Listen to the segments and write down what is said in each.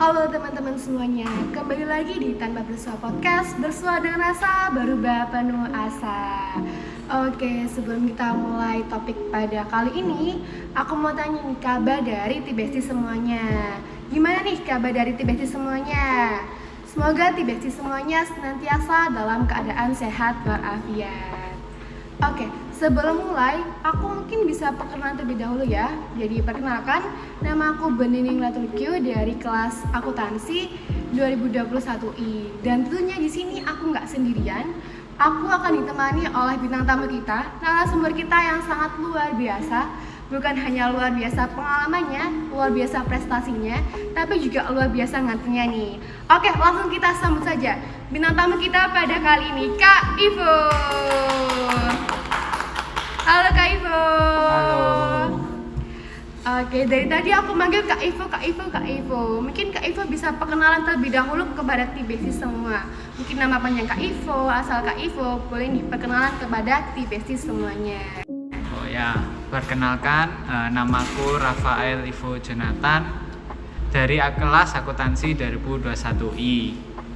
Halo teman-teman semuanya, kembali lagi di Tanpa Bersua Podcast, bersua dengan rasa, berubah penuh asa. Oke, sebelum kita mulai topik pada kali ini, aku mau tanya nih kabar dari Tibesti semuanya. Gimana nih kabar dari Tibesti semuanya? Semoga Tibesti semuanya senantiasa dalam keadaan sehat walafiat. Oke, sebelum mulai, aku mungkin bisa perkenalan terlebih dahulu ya. Jadi perkenalkan, nama aku Benining Laturkio dari kelas akuntansi 2021I. Dan tentunya di sini aku nggak sendirian. Aku akan ditemani oleh bintang tamu kita, narasumber kita yang sangat luar biasa. Bukan hanya luar biasa pengalamannya, luar biasa prestasinya, tapi juga luar biasa ngantunya nih. Oke, langsung kita sambut saja bintang tamu kita pada kali ini, Kak Ivo. Halo Kak Ivo. Halo. Oke, dari tadi aku manggil Kak Ivo. Mungkin Kak Ivo bisa perkenalan terlebih dahulu kepada Tibesti semua. Mungkin nama panjang Kak Ivo, asal Kak Ivo, boleh nih perkenalan kepada Tibesti semuanya. Oh ya, perkenalkan namaku Rafael Ivo Jonathan dari kelas akuntansi 2021I.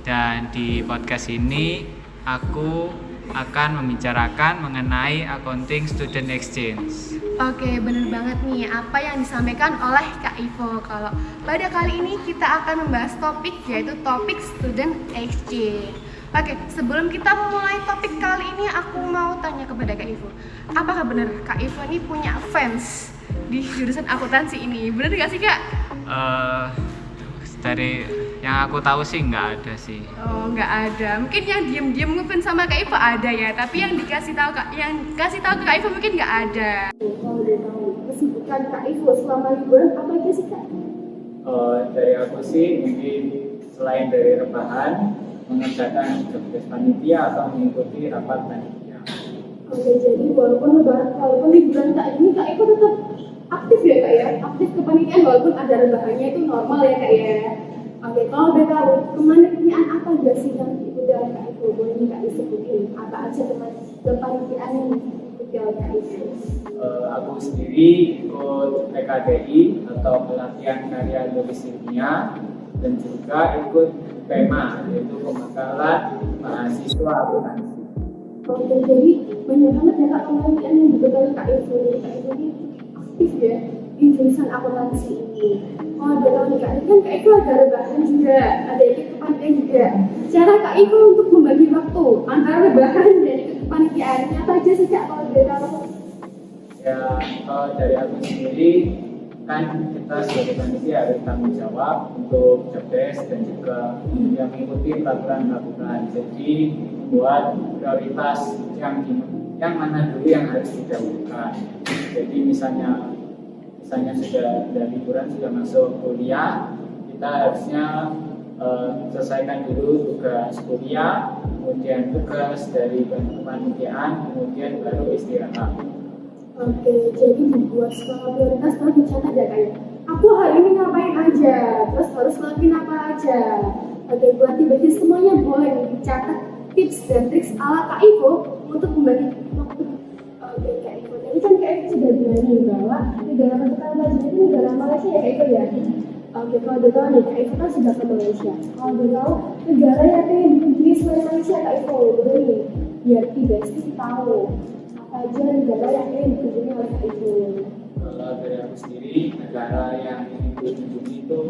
Dan di podcast ini aku akan membicarakan mengenai accounting student exchange. Oke, bener banget nih apa yang disampaikan oleh Kak Ivo. Kalau pada kali ini kita akan membahas topik yaitu topik student exchange. Oke, sebelum kita memulai topik kali ini aku mau tanya kepada Kak Ivo. Apakah benar Kak Ivo ini punya fans di jurusan akuntansi ini? Bener gak sih Kak? Dari yang aku tahu sih nggak ada sih. Oh, nggak ada. Mungkin yang diem-diem ngefans sama Kak Ivo ada ya, tapi yang kasih tahu ke Kak Ivo mungkin nggak ada. Kalau udah tahu kesibukan Kak Ivo selama liburan apa aja sih Kak? Dari aku sih mungkin selain dari rebahan mengerjakan tugas panitia atau mengikuti rapat panitia. Oke, jadi walaupun liburan Kak ini Kak Ivo tetap aktif ya Kak ya? Aktif kepanitiaan walaupun ada rebahannya, itu normal ya Kak ya? Oke, kalau udah tahu kepanitiaan apa aja sih yang diikuti oleh Kak Ivo? Boleh nih Kak disebutin apa aja kepanitiaan yang diikuti oleh Kak Ivo? Aku sendiri ikut PKDI atau pelatihan karya tulis ilmiah dan juga ikut PEMA yaitu pembekalan mahasiswa akuntansi. Oke, jadi banyak banget ya Kak kepanitiaan yang diikuti oleh Kak Ivo. Jadi Kak Ivo ini aktif ya di jurusan akuntansi ini. Oh, udah tahu nih Kak, ini kan Kak Ivo ada rebahan juga, ada ikut kepanitiaan juga. Cara Kak Ivo untuk membagi waktu antara rebahan dan ikut kepanitiaan apa aja sih Kak kalau udah tahu? Ya, kalau dari aku sendiri kan kita sebagai panitia harus tanggung jawab untuk job desk dan juga yang mengikuti peraturan. Jadi membuat prioritas yang mana dulu yang harus didahulukan. Jadi misalnya sudah liburan, sudah masuk kuliah, kita harusnya selesaikan dulu tugas kuliah, kemudian tugas dari kepanitiaan, kemudian baru istirahat. Oke, jadi dibuat skala prioritas kalau dicatat ya Kak. Aku hari ini ngapain aja, terus harus ngelakuin apa aja. Oke, buat Tibesti semuanya boleh dicatat tips dan trik ala Kak Ivo untuk membagi waktu. Oke Kak Ivo, tadi kan Kak Ivo sudah bilang nih bahwa negara pertukaran pelajar itu negara Malaysia ya Kak Ivo ya. Oke, kalau udah tahu nih Kak Ivo kan sudah ke Malaysia. Kalau udah tahu negara yang pengen dikunjungi selain Malaysia Kak Ivo, boleh nih biar Tibesti tahu aja negara yang ingin dikunjungi oleh Kak Ivo. Kalau dari aku sendiri, negara yang ingin dikunjungi itu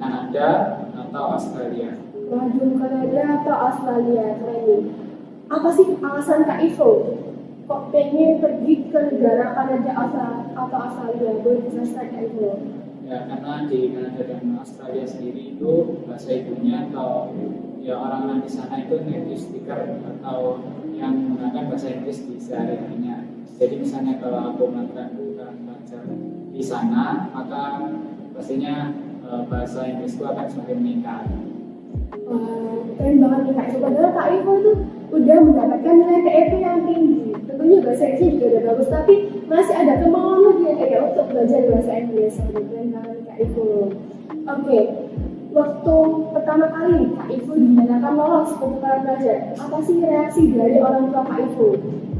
Kanada atau Australia. Waduh, Kanada atau Australia, keren nih. Apa sih alasan Kak Ivo kok pengen pergi ke negara Kanada atau Australia? Boleh dijelaskan Kak Ivo? Ya, karena di Kanada dan Australia sendiri itu bahasa ibunya atau ya orang-orang di sana itu native speaker atau yang menggunakan bahasa Inggris di sehari-harinya. Jadi misalnya kalau aku melakukan belajar di sana, maka pastinya bahasa Inggrisku akan semakin meningkat. Keren banget nih Kak Ivo. Padahal Kak Ivo itu udah mendapatkan nilai TEP yang tinggi. Tentunya bahasa Inggrisnya juga udah bagus, tapi masih ada kemauan lagi ya Kak ya untuk belajar bahasa Inggris. Keren banget Kak Ivo. Oke, waktu pertama kali Kak Ivo dinyatakan lolos pertukaran pelajar, apa sih reaksi dari orang tua Kak Ivo?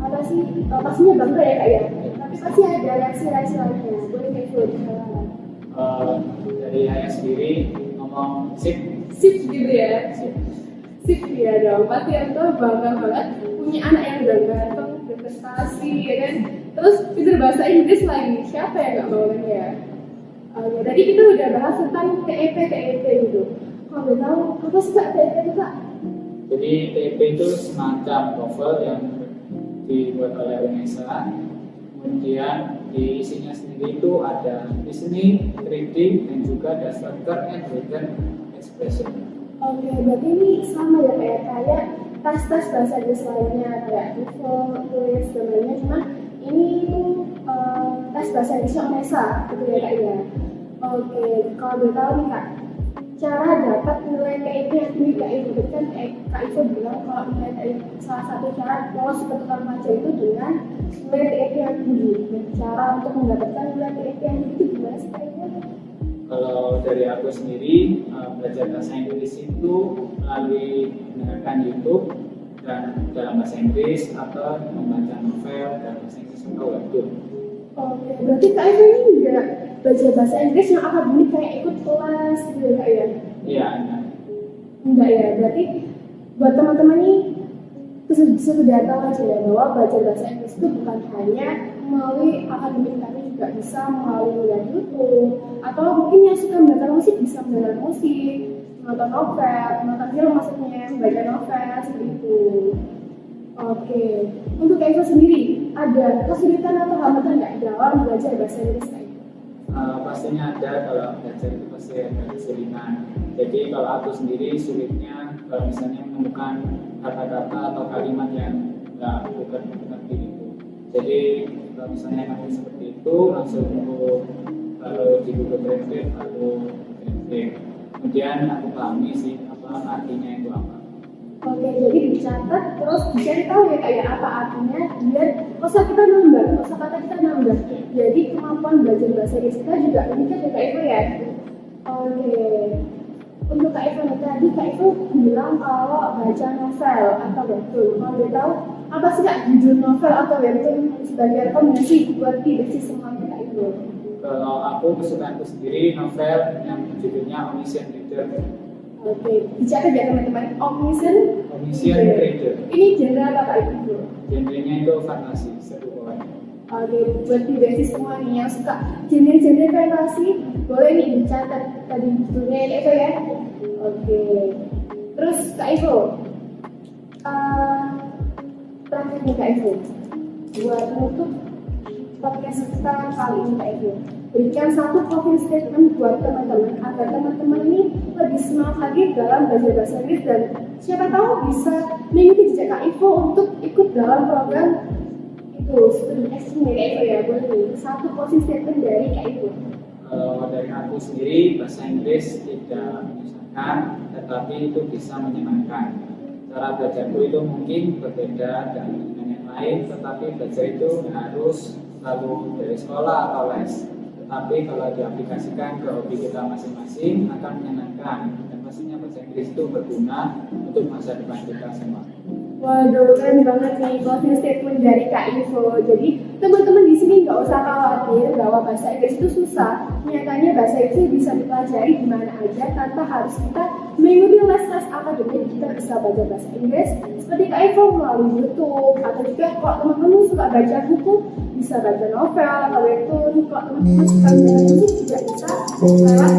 Apa sih, pastinya bangga ya Kak ya? Tapi pasti ada reaksi lainnya. Boleh Kak Ivo dijelaskan? Dari ayah sendiri ngomong sip. Sip gitu ya. Sip. Sip ya dong, pasti Anto bangga banget punya anak yang udah ganteng, berprestasi ya kan. Terus pintar bahasa Inggris lagi, siapa yang gak mau kan ya? Tadi kita udah bahas tentang TEP gitu. Kalau boleh tahu, apa sih Kak TEP itu Kak? Jadi TEP itu semacam TOEFL yang dibuat oleh UNESA. Kemudian di isinya sendiri itu ada listening, reading, dan juga ada spoken and written expression. Oke, berarti ini sama ya kayak tes-tes bahasa Inggris lainnya kayak TOEFL, tulis dan lainnya, cuma ini tuh tes bahasa Inggrisnya UNESA gitu ya Kak ya. Oke, kalau boleh tahu nih Kak, cara dapat nilai TEP yang tinggi Kak Ivo, kan Kak Ivo bilang kalau nilai TEP salah satu cara lolos ke tukang baca itu dengan nilai TEP yang tinggi. Dan cara untuk mendapatkan nilai TEP yang tinggi itu gimana sih Kak Ivo? Kalau dari aku sendiri, belajar bahasa Inggris itu melalui mendengarkan YouTube dan dalam bahasa Inggris atau membaca novel dalam bahasa Inggris atau webtoon. Oke, berarti Kak Ivo ini juga belajar bahasa Inggris yang akademik kayak ikut kelas gitu ya Kak ya? Iya, enggak. Enggak ya, berarti buat teman-teman ini sudah tahu aja ya bahwa belajar bahasa Inggris itu bukan hanya melalui akademik, tapi juga bisa melalui YouTube atau mungkin yang suka mendengar musik bisa mendengar musik, nonton novel, nonton film maksudnya, baca novel seperti itu. Oke, untuk Kak Ivo sendiri ada kesulitan atau hambatan nggak dalam belajar bahasa Inggris Kak Ivo? Pastinya ada. Kalau belajar itu pasti ada kesulitan. Jadi kalau aku sendiri sulitnya kalau misalnya menemukan kata-kata atau kalimat yang bukan mengerti itu. Jadi kalau misalnya nanti seperti itu langsung kalau di Google Translate aku translate. Kemudian aku pahami sih apa artinya itu apa. Oke, jadi dicatat terus dicari tahu ya kayak apa artinya biar kosakata kita nambah. Jadi kemampuan belajar bahasa Inggris kita juga meningkat ya Kak Ivo ya. Oke, untuk Kak Ivo tadi Kak Ivo bilang kalau baca novel atau webtoon. Kalau boleh tahu apa sih Kak judul novel atau webtoon sebagai rekomendasi buat tidak sih semuanya Kak Ivo? Kalau aku kesukaanku sendiri novel yang judulnya Omniscient Reader. Oke, dicatat ya teman-teman. Omniscient Reader. Ini genre apa Kak Ivo? Genrenya itu fantasi, seru banget. Oke, buat di basic semua nih yang suka genre-genre fantasi, boleh nih dicatat tadi judulnya Kak Ivo ya. Oke, terus Kak Ivo, terakhir nih Kak Ivo, buat menutup podcast kita kali ini Kak Ivo, berikan satu closing statement buat teman-teman agar teman-teman ini lebih semangat lagi dalam belajar bahasa Inggris dan siapa tahu bisa mengikuti jejak Kak Ivo untuk ikut dalam program itu student exchange Kak Ivo ya. Boleh nih satu closing statement dari Kak Ivo. Kalau dari aku sendiri bahasa Inggris tidak menyusahkan, tetapi itu bisa menyenangkan. Cara belajarku itu mungkin berbeda dengan yang lain, tetapi belajar itu harus selalu dari sekolah atau les. Tapi kalau diaplikasikan ke hobi kita masing-masing akan menyenangkan dan pastinya bahasa Inggris itu berguna untuk masa depan kita semua. Waduh, keren banget nih closing statement dari Kak Ivo. Jadi teman-teman di sini nggak usah khawatir bahwa bahasa Inggris itu susah. Nyatanya bahasa Inggris bisa dipelajari di mana aja tanpa harus kita mengikuti les-les akademik. Kita bisa belajar bahasa Inggris seperti Kak Ivo melalui YouTube atau juga kalau teman-teman suka baca buku bisa baca novel atau webtoon. Kalau teman-teman suka mendengar musik juga bisa lewat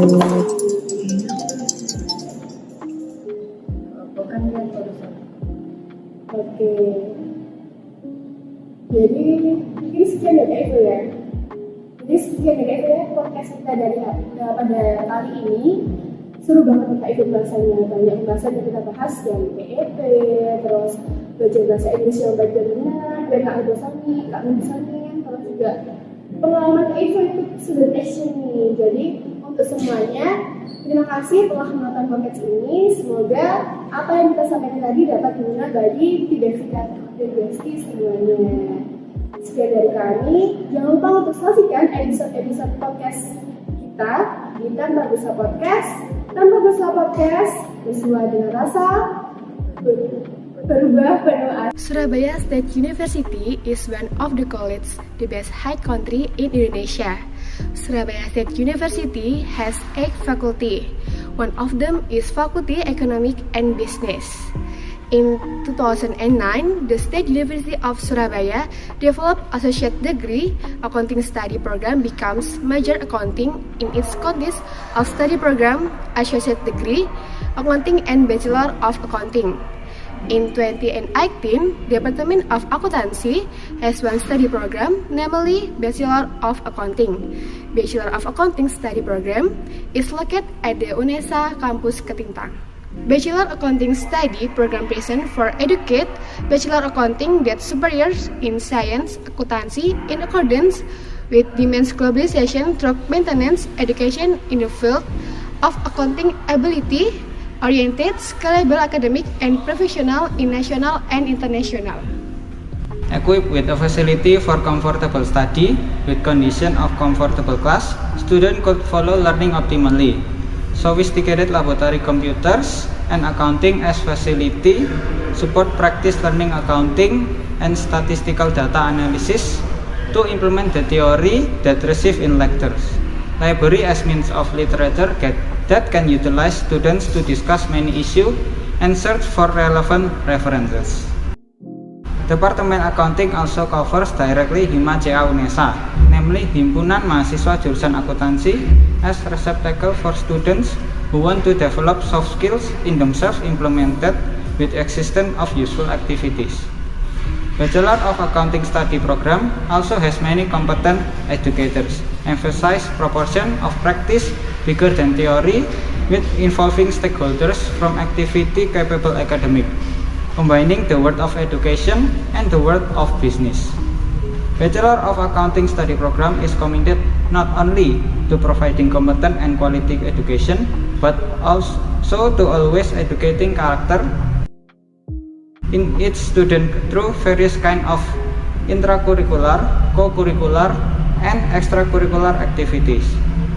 Oke, jadi ini sekian dari Kak Ivo ya. Jadi sekian dari Kak Ivo ya podcast kita pada kali ini. Seru banget Kak Ivo bahasanya, banyak bahasan yang kita bahas dari TEP, terus belajar bahasa Inggris yang baik dan benar, dan Kak Ivo Sani, Kak Ivo Sani, terus juga pengalaman Kak Ivo itu student action nih. Jadi untuk semuanya, terima kasih telah menonton podcast ini. Semoga apa yang kita sampaikan tadi dapat berguna bagi Tidexi semuanya. Sekian dari kami. Jangan lupa untuk saksikan episode podcast kita di Tanpa Dosa Podcast. Tanpa Dosa Podcast bersuara dengan rasa berubah penuh arti. Surabaya State University is one of the college the best high country in Indonesia. Surabaya State University has 8 faculty, One of them is Faculty Economic and Business. In 2009, the State University of Surabaya developed Associate Degree Accounting Study Program becomes Major Accounting in its context of study program Associate Degree Accounting and Bachelor of Accounting. In 2018, Department of Accountancy has one study program, namely Bachelor of Accounting. Bachelor of Accounting study program is located at the UNESA campus Ketintang. Bachelor Accounting Study Program present for educate Bachelor Accounting that superiors in science accountancy in accordance with demands globalization through maintenance education in the field of accounting ability oriented, scalable academic and professional in national and international. Equipped with a facility for comfortable study with condition of comfortable class, students could follow learning optimally. Sophisticated laboratory computers and accounting as facility support practice learning accounting and statistical data analysis to implement the theory that received in lectures. Library as means of literature that can utilize students to discuss many issues and search for relevant references. Departemen Accounting also covers directly Hima-CA UNESA, namely Himpunan Mahasiswa Jurusan Akuntansi, as receptacle for students who want to develop soft skills in themselves implemented with existence of useful activities. Bachelor of Accounting Study Program also has many competent educators, emphasize proportion of practice bigger than theory with involving stakeholders from activity capable academic, combining the world of education and the world of business. Bachelor of Accounting Study Program is committed not only to providing competent and quality education, but also to always educating character in its student through various kind of intracurricular, co-curricular, and extracurricular activities,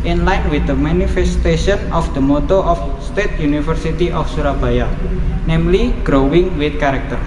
in line with the manifestation of the motto of State University of Surabaya, namely growing with character.